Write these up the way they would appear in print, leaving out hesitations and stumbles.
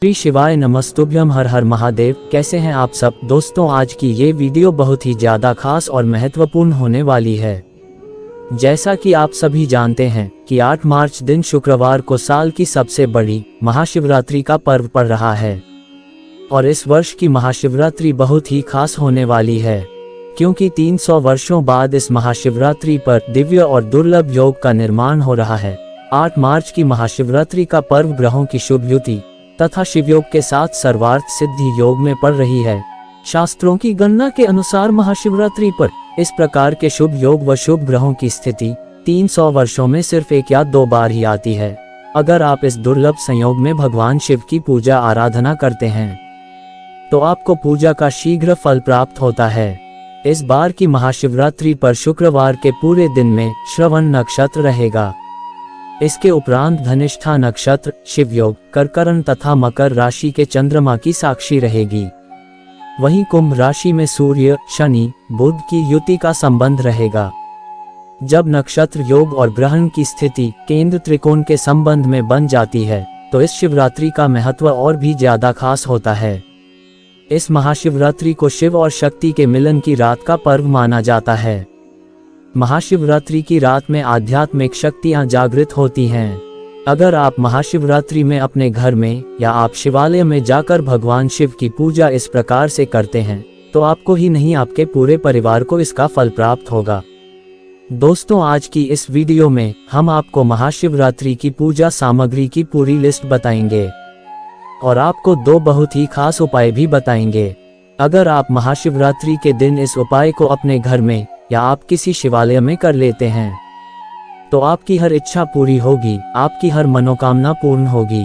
श्री शिवाय नमस्तुभ्यम। हर हर महादेव। कैसे हैं आप सब दोस्तों? आज की ये वीडियो बहुत ही ज़्यादा खास और महत्वपूर्ण होने वाली है। जैसा कि आप सभी जानते हैं कि 8 मार्च दिन शुक्रवार को साल की सबसे बड़ी महाशिवरात्रि का पर्व पड़ रहा है और इस वर्ष की महाशिवरात्रि बहुत ही खास होने वाली है, क्योंकि 300 वर्षों बाद इस महाशिवरात्रि पर दिव्य और दुर्लभ योग का निर्माण हो रहा है। 8 मार्च की महाशिवरात्रि का पर्व ग्रहों की शुभ युति तथा शिवयोग के साथ सर्वार्थ सिद्धि योग में पड़ रही है। शास्त्रों की गणना के अनुसार महाशिवरात्रि पर इस प्रकार के शुभ योग व शुभ ग्रहों की स्थिति 300 वर्षों में सिर्फ 1 या 2 बार ही आती है। अगर आप इस दुर्लभ संयोग में भगवान शिव की पूजा आराधना करते हैं तो आपको पूजा का शीघ्र फल प्राप्त होता है। इस बार की महाशिवरात्रि पर शुक्रवार के पूरे दिन में श्रवण नक्षत्र रहेगा। इसके उपरांत धनिष्ठा नक्षत्र, शिवयोग, कर्करण तथा मकर राशि के चंद्रमा की साक्षी रहेगी। वहीं कुंभ राशि में सूर्य, शनि, बुध की युति का संबंध रहेगा। जब नक्षत्र, योग और ग्रहण की स्थिति केंद्र त्रिकोण के संबंध में बन जाती है तो इस शिवरात्रि का महत्व और भी ज्यादा खास होता है। इस महाशिवरात्रि को शिव और शक्ति के मिलन की रात का पर्व माना जाता है। महाशिवरात्रि की रात में आध्यात्मिक शक्तियां जागृत होती हैं। अगर आप महाशिवरात्रि में अपने घर में या आप शिवालय में जाकर भगवान शिव की पूजा इस प्रकार से करते हैं तो आपको ही नहीं आपके पूरे परिवार को इसका फल प्राप्त होगा। दोस्तों, आज की इस वीडियो में हम आपको महाशिवरात्रि की पूजा सामग्री की पूरी लिस्ट बताएंगे और आपको 2 बहुत ही खास उपाय भी बताएंगे। अगर आप महाशिवरात्रि के दिन इस उपाय को अपने घर में या आप किसी शिवालय में कर लेते हैं तो आपकी हर इच्छा पूरी होगी, आपकी हर मनोकामना पूर्ण होगी।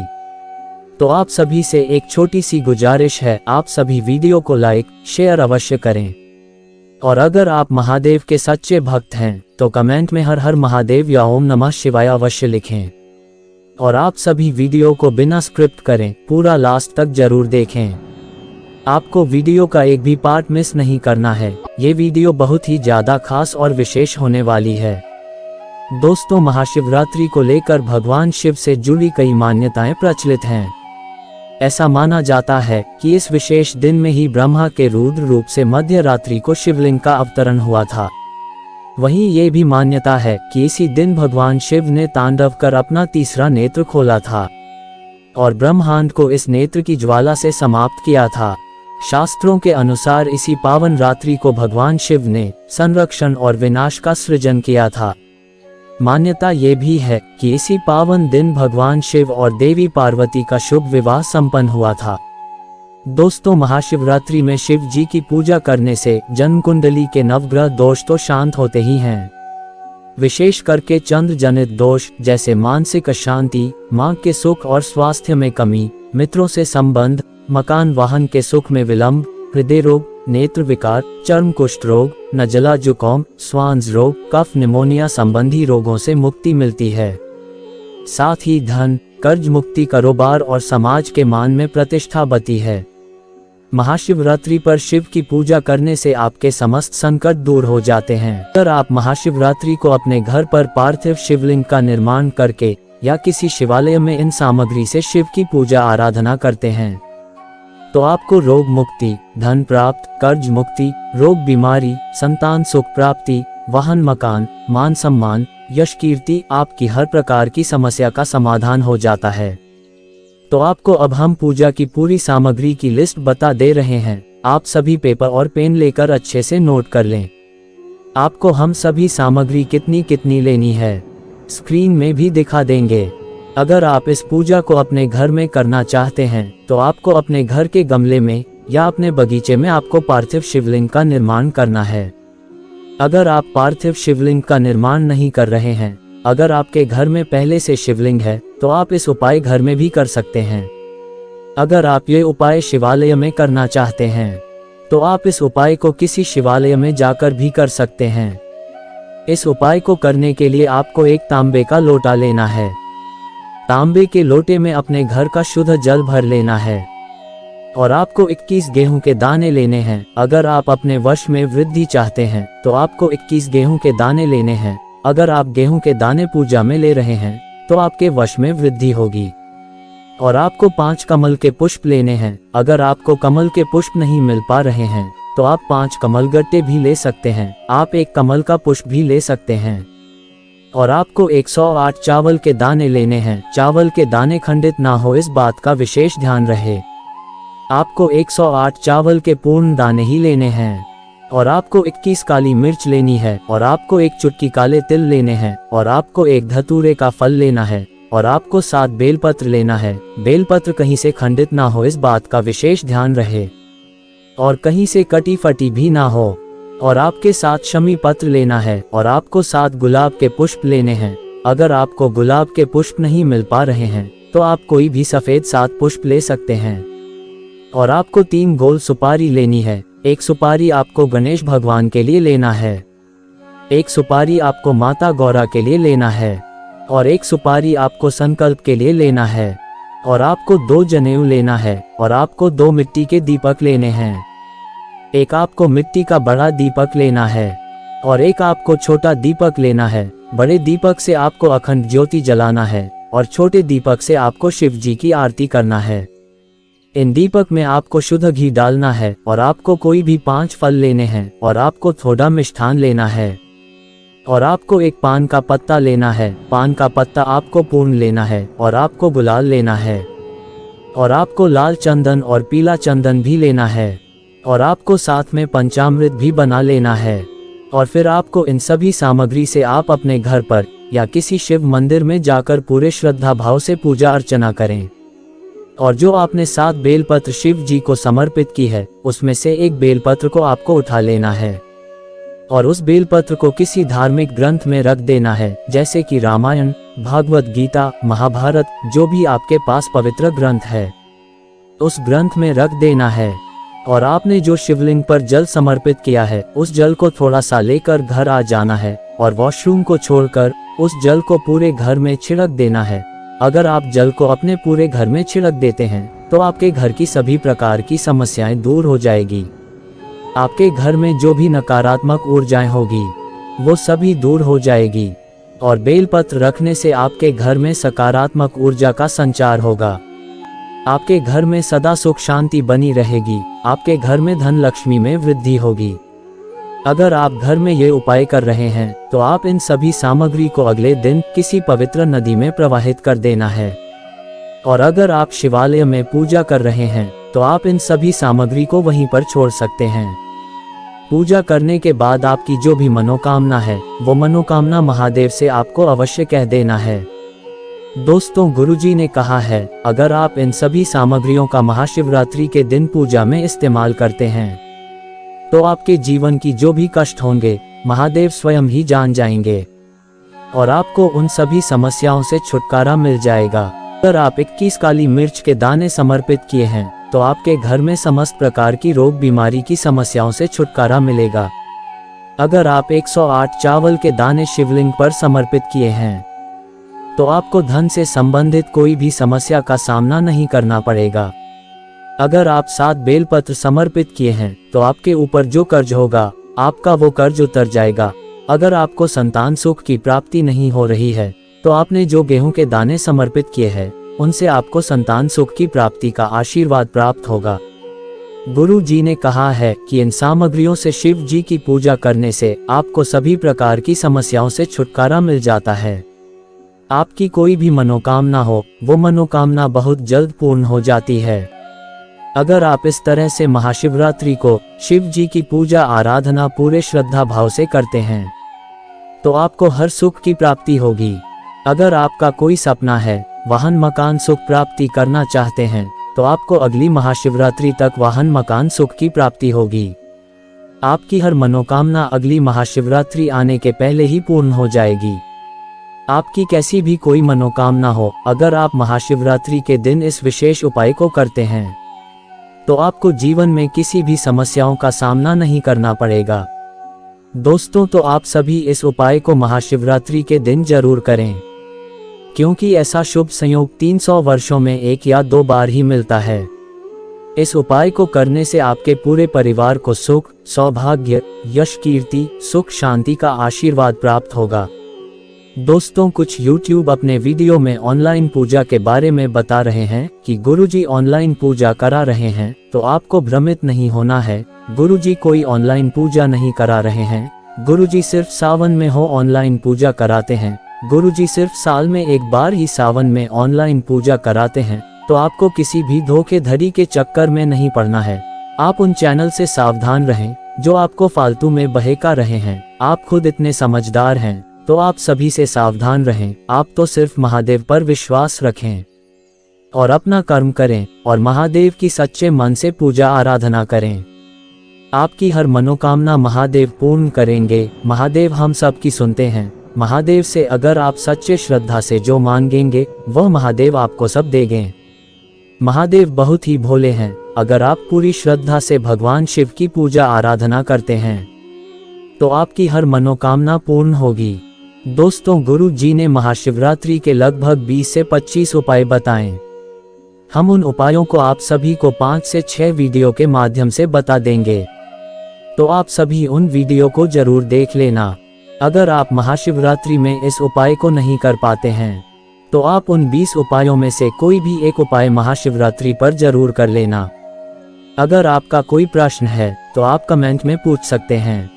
तो आप सभी से एक छोटी सी गुजारिश है, आप सभी वीडियो को लाइक शेयर अवश्य करें और अगर आप महादेव के सच्चे भक्त हैं तो कमेंट में हर हर महादेव या ओम नमः शिवाय अवश्य लिखें और आप सभी वीडियो को बिना स्क्रिप्ट करें पूरा लास्ट तक जरूर देखें। आपको वीडियो का एक भी पार्ट मिस नहीं करना है। ये वीडियो बहुत ही ज्यादा खास और विशेष होने वाली है। दोस्तों, महाशिवरात्रि को लेकर भगवान शिव से जुड़ी कई मान्यताएं प्रचलित हैं। ऐसा माना जाता है कि इस विशेष दिन में ही ब्रह्मा के रुद्र रूप से मध्य रात्रि को शिवलिंग का अवतरण हुआ था। वहीं ये भी मान्यता है कि इसी दिन भगवान शिव ने तांडव कर अपना तीसरा नेत्र खोला था और ब्रह्मांड को इस नेत्र की ज्वाला से समाप्त किया था। शास्त्रों के अनुसार इसी पावन रात्रि को भगवान शिव ने संरक्षण और विनाश का सृजन किया था। मान्यता ये भी है कि इसी पावन दिन भगवान शिव और देवी पार्वती का शुभ विवाह संपन्न हुआ था। दोस्तों, महाशिवरात्रि में शिव जी की पूजा करने से जन्म कुंडली के नवग्रह दोष तो शांत होते ही हैं। विशेष करके चंद्र जनित दोष जैसे मानसिक अशांति, मां के सुख और स्वास्थ्य में कमी, मित्रों से संबंध, मकान वाहन के सुख में विलंब, हृदय रोग, नेत्र विकार, चर्म कुष्ठ रोग, नजला जुकाम, स्वांस रोग, कफ निमोनिया संबंधी रोगों से मुक्ति मिलती है। साथ ही धन, कर्ज मुक्ति, कारोबार और समाज के मान में प्रतिष्ठा बढ़ती है। महाशिवरात्रि पर शिव की पूजा करने से आपके समस्त संकट दूर हो जाते हैं। अगर आप महाशिवरात्रि को अपने घर पर पार्थिव शिवलिंग का निर्माण करके या किसी शिवालय में इन सामग्री से शिव की पूजा आराधना करते हैं तो आपको रोग मुक्ति, धन प्राप्त, कर्ज मुक्ति, रोग बीमारी, संतान सुख प्राप्ति, वाहन मकान, मान सम्मान, यश कीर्ति, आपकी हर प्रकार की समस्या का समाधान हो जाता है। तो आपको अब हम पूजा की पूरी सामग्री की लिस्ट बता दे रहे हैं। आप सभी पेपर और पेन लेकर अच्छे से नोट कर लें। आपको हम सभी सामग्री कितनी कितनी लेनी है स्क्रीन में भी दिखा देंगे। अगर आप इस पूजा को अपने घर में करना चाहते हैं तो आपको अपने घर के गमले में या अपने बगीचे में आपको पार्थिव शिवलिंग का निर्माण करना है। अगर आप पार्थिव शिवलिंग का निर्माण नहीं कर रहे हैं, अगर आपके घर में पहले से शिवलिंग है तो आप इस उपाय घर में भी कर सकते हैं। अगर आप ये उपाय शिवालय में करना चाहते हैं तो आप इस उपाय को किसी शिवालय में जाकर भी कर सकते हैं। इस उपाय को करने के लिए आपको एक तांबे का लोटा लेना है। तांबे के लोटे में अपने घर का शुद्ध जल भर लेना है और आपको 21 गेहूं के दाने लेने हैं। अगर आप अपने वश में वृद्धि चाहते हैं तो आपको 21 गेहूं के दाने लेने हैं। अगर आप गेहूं के दाने पूजा में ले रहे हैं तो आपके वश में वृद्धि होगी। और आपको 5 कमल के पुष्प लेने हैं। अगर आपको कमल के पुष्प नहीं मिल पा रहे हैं तो आप 5 कमल गट्टे भी ले सकते हैं। आप 1 कमल का पुष्प भी ले सकते हैं। और आपको 108 चावल के दाने लेने हैं। चावल के दाने खंडित ना हो, इस बात का विशेष ध्यान रहे। आपको 108 चावल के पूर्ण दाने ही लेने हैं। और आपको 21 काली मिर्च लेनी है। और आपको 1 चुटकी काले तिल लेने हैं। और आपको 1 धतूरे का फल लेना है। और आपको 7 बेलपत्र लेना है। बेलपत्र कहीं से खंडित ना हो, इस बात का विशेष ध्यान रहे। और कहीं से कटी फटी भी ना हो। और आपके 7 शमी पत्र लेना है। और आपको 7 गुलाब के पुष्प लेने हैं। अगर आपको गुलाब के पुष्प नहीं मिल पा रहे हैं तो आप कोई भी सफेद 7 पुष्प ले सकते हैं। और आपको 3 गोल सुपारी लेनी है। 1 सुपारी आपको गणेश भगवान के लिए लेना है। 1 सुपारी आपको माता गौरा के लिए लेना है। और 1 सुपारी आपको संकल्प के लिए लेना है। और आपको 2 जनेऊ लेना है। और आपको 2 मिट्टी के दीपक लेने हैं। 1 आपको मिट्टी का बड़ा दीपक लेना है। और 1 आपको छोटा दीपक लेना है। बड़े दीपक से आपको अखंड ज्योति जलाना है। और छोटे दीपक से आपको शिव जी की आरती करना है। इन दीपक में आपको शुद्ध घी डालना है। और आपको कोई भी 5 फल लेने हैं। और आपको थोड़ा मिष्ठान लेना है। और आपको 1 पान का पत्ता लेना है। पान का पत्ता आपको पूर्ण लेना है। और आपको गुलाल लेना है। और आपको लाल चंदन और पीला चंदन भी लेना है। और आपको साथ में पंचामृत भी बना लेना है। और फिर आपको इन सभी सामग्री से आप अपने घर पर या किसी शिव मंदिर में जाकर पूरे श्रद्धा भाव से पूजा अर्चना करें। और जो आपने 7 बेलपत्र शिव जी को समर्पित की है उसमें से 1 बेलपत्र को आपको उठा लेना है। और उस बेलपत्र को किसी धार्मिक ग्रंथ में रख देना है, जैसे कि रामायण, भागवत गीता, महाभारत, जो भी आपके पास पवित्र ग्रंथ है उस ग्रंथ में रख देना है। और आपने जो शिवलिंग पर जल समर्पित किया है उस जल को थोड़ा सा लेकर घर आ जाना है। और वॉशरूम को छोड़कर उस जल को पूरे घर में छिड़क देना है। अगर आप जल को अपने पूरे घर में छिड़क देते हैं तो आपके घर की सभी प्रकार की समस्याएं दूर हो जाएगी। आपके घर में जो भी नकारात्मक ऊर्जाएं होगी वो सभी दूर हो जाएगी। और बेलपत्र रखने से आपके घर में सकारात्मक ऊर्जा का संचार होगा। आपके घर में सदा सुख शांति बनी रहेगी। आपके घर में धन लक्ष्मी में वृद्धि होगी। अगर आप घर में ये उपाय कर रहे हैं तो आप इन सभी सामग्री को अगले दिन किसी पवित्र नदी में प्रवाहित कर देना है। और अगर आप शिवालय में पूजा कर रहे हैं तो आप इन सभी सामग्री को वहीं पर छोड़ सकते हैं। पूजा करने के बाद आपकी जो भी मनोकामना है वो मनोकामना महादेव से आपको अवश्य कह देना है। दोस्तों, गुरुजी ने कहा है अगर आप इन सभी सामग्रियों का महाशिवरात्रि के दिन पूजा में इस्तेमाल करते हैं तो आपके जीवन की जो भी कष्ट होंगे महादेव स्वयं ही जान जाएंगे। और आपको उन सभी समस्याओं से छुटकारा मिल जाएगा। अगर आप 21 काली मिर्च के दाने समर्पित किए हैं तो आपके घर में समस्त प्रकार की रोग बीमारी की समस्याओं से छुटकारा मिलेगा। अगर आप 108 चावल के दाने शिवलिंग पर समर्पित किए हैं तो आपको धन से संबंधित कोई भी समस्या का सामना नहीं करना पड़ेगा। अगर आप 7 बेलपत्र समर्पित किए हैं तो आपके ऊपर जो कर्ज होगा आपका वो कर्ज उतर जाएगा। अगर आपको संतान सुख की प्राप्ति नहीं हो रही है तो आपने जो गेहूं के दाने समर्पित किए हैं उनसे आपको संतान सुख की प्राप्ति का आशीर्वाद प्राप्त होगा। गुरु जी ने कहा है कि इन सामग्रियों से शिव जी की पूजा करने से आपको सभी प्रकार की समस्याओं से छुटकारा मिल जाता है। आपकी कोई भी मनोकामना हो वो मनोकामना बहुत जल्द पूर्ण हो जाती है। अगर आप इस तरह से महाशिवरात्रि को शिव जी की पूजा आराधना पूरे श्रद्धा भाव से करते हैं तो आपको हर सुख की प्राप्ति होगी। अगर आपका कोई सपना है वाहन मकान सुख प्राप्ति करना चाहते हैं तो आपको अगली महाशिवरात्रि तक वाहन मकान सुख की प्राप्ति होगी। आपकी हर मनोकामना अगली महाशिवरात्रि आने के पहले ही पूर्ण हो जाएगी। आपकी कैसी भी कोई मनोकामना हो, अगर आप महाशिवरात्रि के दिन इस विशेष उपाय को करते हैं तो आपको जीवन में किसी भी समस्याओं का सामना नहीं करना पड़ेगा। दोस्तों, तो आप सभी इस उपाय को महाशिवरात्रि के दिन जरूर करें, क्योंकि ऐसा शुभ संयोग 300 वर्षों में 1 या 2 बार ही मिलता है। इस उपाय को करने से आपके पूरे परिवार को सुख, सौभाग्य, यश, कीर्ति, सुख, शांति का आशीर्वाद प्राप्त होगा। दोस्तों, कुछ YouTube अपने वीडियो में ऑनलाइन पूजा के बारे में बता रहे हैं कि गुरुजी ऑनलाइन पूजा करा रहे हैं, तो आपको भ्रमित नहीं होना है। गुरुजी कोई ऑनलाइन पूजा नहीं करा रहे हैं। गुरुजी सिर्फ सावन में हो ऑनलाइन पूजा कराते हैं। गुरुजी सिर्फ साल में एक बार ही सावन में ऑनलाइन पूजा कराते हैं, तो आपको किसी भी धोखेधड़ी के चक्कर में नहीं पड़ना है। आप उन चैनल से सावधान रहें जो आपको फालतू में बहका रहे हैं। आप खुद इतने समझदार हैं, तो आप सभी से सावधान रहें। आप तो सिर्फ महादेव पर विश्वास रखें और अपना कर्म करें और महादेव की सच्चे मन से पूजा आराधना करें। आपकी हर मनोकामना महादेव पूर्ण करेंगे। महादेव हम सब की सुनते हैं। महादेव से अगर आप सच्चे श्रद्धा से जो मांगेंगे, वह महादेव आपको सब देंगे। महादेव बहुत ही भोले हैं। अगर आप पूरी श्रद्धा से भगवान शिव की पूजा आराधना करते हैं, तो आपकी हर मनोकामना पूर्ण होगी। दोस्तों, गुरु जी ने महाशिवरात्रि के लगभग 20 से 25 उपाय बताएं। हम उन उपायों को आप सभी को 5 से 6 वीडियो के माध्यम से बता देंगे, तो आप सभी उन वीडियो को जरूर देख लेना। अगर आप महाशिवरात्रि में इस उपाय को नहीं कर पाते हैं, तो आप उन 20 उपायों में से कोई भी एक उपाय महाशिवरात्रि पर जरूर कर लेना। अगर आपका कोई प्रश्न है तो आप कमेंट में पूछ सकते हैं।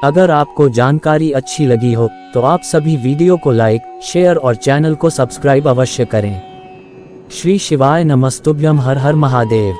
अगर आपको जानकारी अच्छी लगी हो तो आप सभी वीडियो को लाइक, शेयर और चैनल को सब्सक्राइब अवश्य करें। श्री शिवाय नमस्तुभ्यम। हर हर महादेव।